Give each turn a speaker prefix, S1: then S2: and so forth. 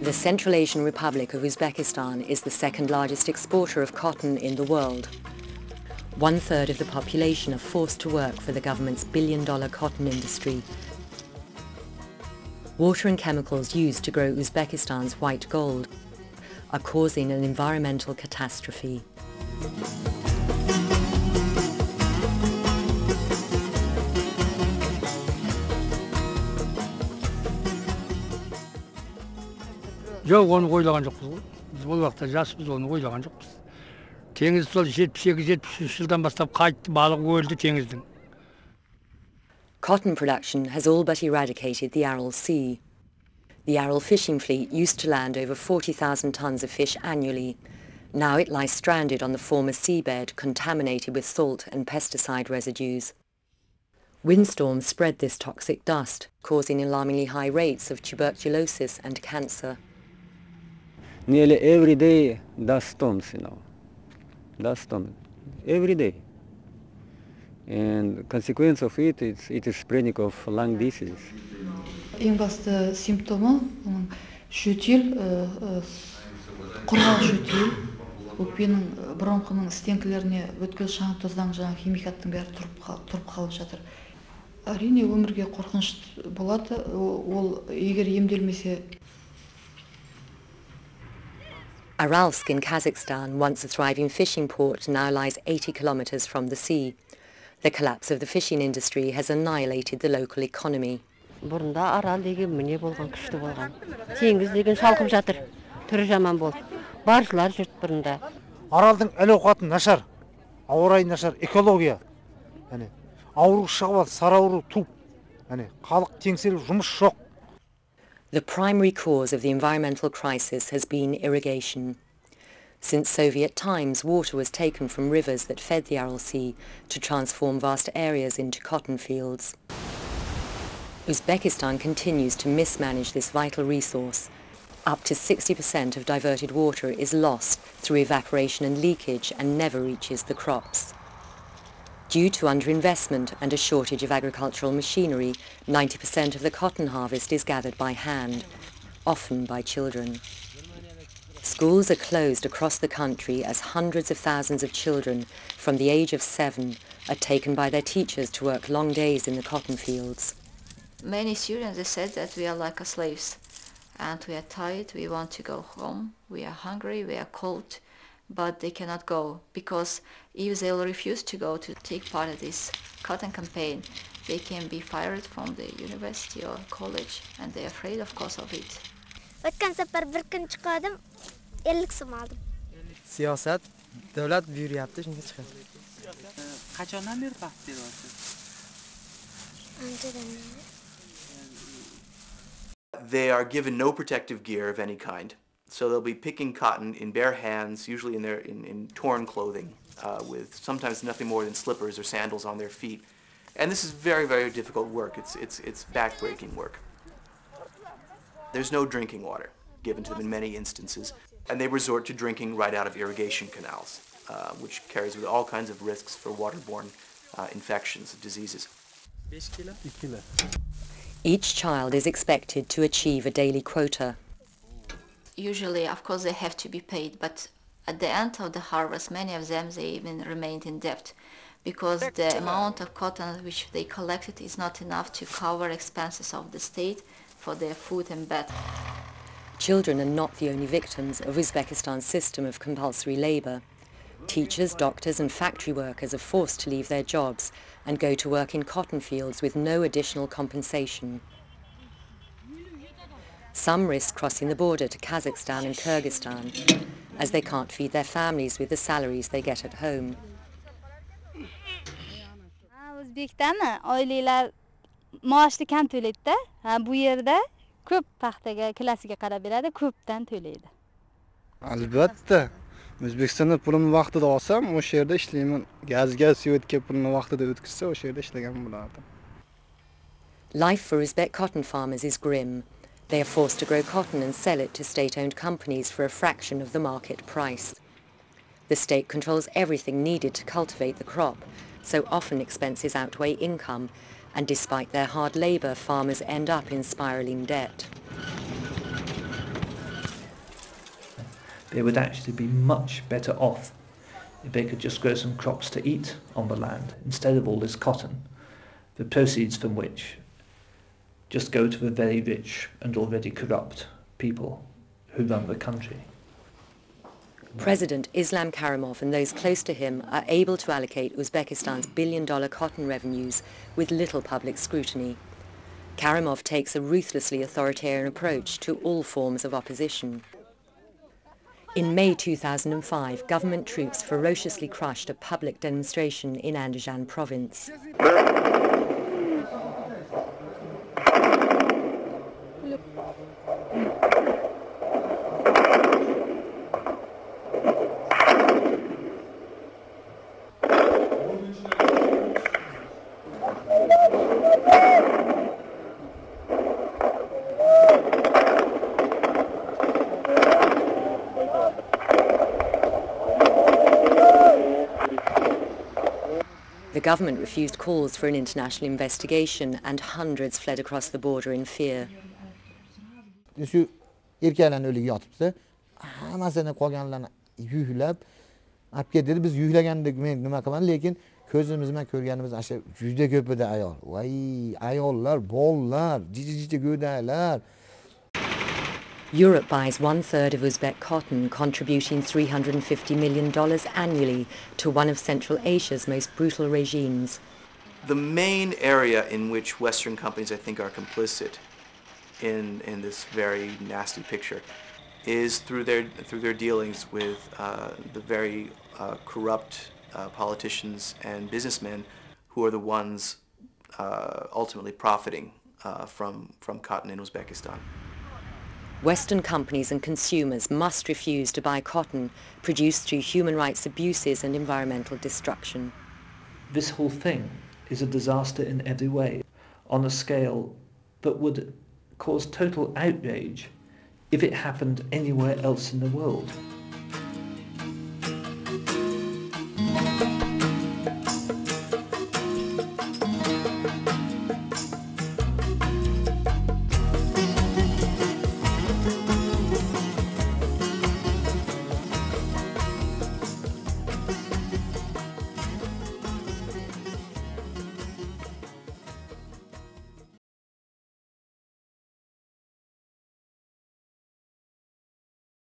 S1: The Central Asian Republic of Uzbekistan is the second largest exporter of cotton in the world. 1/3 of the population are forced to work for the government's billion-dollar cotton industry. Water and chemicals used to grow Uzbekistan's white gold are causing an environmental catastrophe.
S2: Yok, onu oylagan jokpuz. Biz bol vaqtda жаспыз, onu oylagan jokpuz. Tеңиз сол 78-73 жылдан бастап кайтты, балык өлдү теңиздин.
S1: Cotton production has all but eradicated the Aral Sea. The Aral fishing fleet used to land over 40,000 tons of fish annually. Now it lies stranded on the former seabed, contaminated with salt and pesticide residues. Windstorms spread this toxic dust, causing alarmingly high rates of tuberculosis and cancer.
S3: Nearly every day dust storms, dust storm, every day. And the consequence of it is spreading of lung disease.
S4: Ең басты симптомы жөтел, құрғақ жөтел, өкпенің бронхының стенкілеріне өткел шаң тоздан жаңа химикаттың бәрі тұрып қалып жатыр. Әрине өмірге қорқыныш болады, ол егер емделмесе.
S1: Aralsk in Kazakhstan, once a thriving fishing port, now lies 80 kilometers from the sea. The collapse of the fishing industry has annihilated the local economy.
S5: Бұрында арал деген міне болған, күшті болған. Теңіз деген шалқып жатыр, түрі жаман болды. Баршылар жүрт бұрында.
S6: Аралдың әл-ауқаты нашар, ауа райы нашар, экология. Ауру шығып, сары ауру туып, халық теңселіп жұмыс жоқ.
S1: The primary cause of the environmental crisis has been irrigation. Since Soviet times, water was taken from rivers that fed the Aral Sea to transform vast areas into cotton fields. Uzbekistan continues to mismanage this vital resource. Up to 60% of diverted water is lost through evaporation and leakage and never reaches the crops. Due to underinvestment and a shortage of agricultural machinery, 90% of the cotton harvest is gathered by hand, often by children. Schools are closed across the country as hundreds of thousands of children from the age of 7 are taken by their teachers to work long days in the cotton fields.
S7: Many students, they said that we are like slaves and we are tired, we want to go home, we are hungry, we are cold, but they cannot go because if they'll refuse to go to take part of this cotton campaign, they can be fired from the university or college and they're afraid of course of it.
S8: Siyosat, davlat buyuryapti, shunga chiqadi.
S9: Qachondan beri paxt beryapsiz?
S10: They are given no protective gear of any kind. So they'll be picking cotton in bare hands, usually in torn clothing, with sometimes nothing more than slippers or sandals on their feet. And this is very, very difficult work. It's back-breaking work. There's no drinking water given to them in many instances, and they resort to drinking right out of irrigation canals, which carries with all kinds of risks for waterborne infections and diseases.
S1: Each child is expected to achieve a daily quota.
S7: Usually, of course, they have to be paid, but at the end of the harvest, many of them, they even remained in debt because the amount of cotton which they collected is not enough to cover expenses of the state for their food and bed.
S1: Children are not the only victims of Uzbekistan's system of compulsory labor. Teachers, doctors and factory workers are forced to leave their jobs and go to work in cotton fields with no additional compensation. Some risk crossing the border to Kazakhstan and Kyrgyzstan as they can't feed their families with the salaries they get at home.
S11: Uzbekistan oilalar maoshni kam to'laydi-da. Bu yerda ko'p paxtaga, klassiga qarab beradi, ko'pdan to'laydi.
S6: Albatta. O'zbekistonda pulimni vaqtida olsam, o'sha yerda ishlayman. Gazga, svetga pulimni vaqtida o'tkazsa, o'sha yerda ishlagan bo'lardim.
S1: Life for Uzbek cotton farmers is grim. They are forced to grow cotton and sell it to state-owned companies for a fraction of the market price. The state controls everything needed to cultivate the crop, so often expenses outweigh income, and despite their hard labour, farmers end up in spiralling debt.
S12: they would actually be much better off if they could just grow some crops to eat on the land instead of all this cotton, the proceeds from which just go to the very rich and already corrupt people who run the country.
S1: President Islam Karimov and those close to him are able to allocate Uzbekistan's billion-dollar cotton revenues with little public scrutiny. Karimov takes a ruthlessly authoritarian approach to all forms of opposition. In May 2005, government troops ferociously crushed a public demonstration in Andijan province. The government refused calls for an international investigation and hundreds fled across the border in fear.
S13: Shu erkaklarni o'ligi yotibdi. Hammasini qolganlarni yuklab olib ketdi. Biz yuklagandik, men nima qilaman, lekin ko'zimiz bilan ko'rganimiz asha juda ko'p edi ayol. Voy, ayollar, bolalar, jiji go'daklar.
S1: Europe buys 1/3 of Uzbek cotton, contributing $350 million annually to one of Central Asia's most brutal regimes.
S10: The main area in which Western companies, I think, are complicit in this very nasty picture is through their dealings with the very corrupt politicians and businessmen who are the ones ultimately profiting from cotton in Uzbekistan.
S1: Western companies and consumers must refuse to buy cotton produced through human rights abuses and environmental destruction.
S12: This whole thing is a disaster in every way, on a scale that would cause total outrage if it happened anywhere else in the world.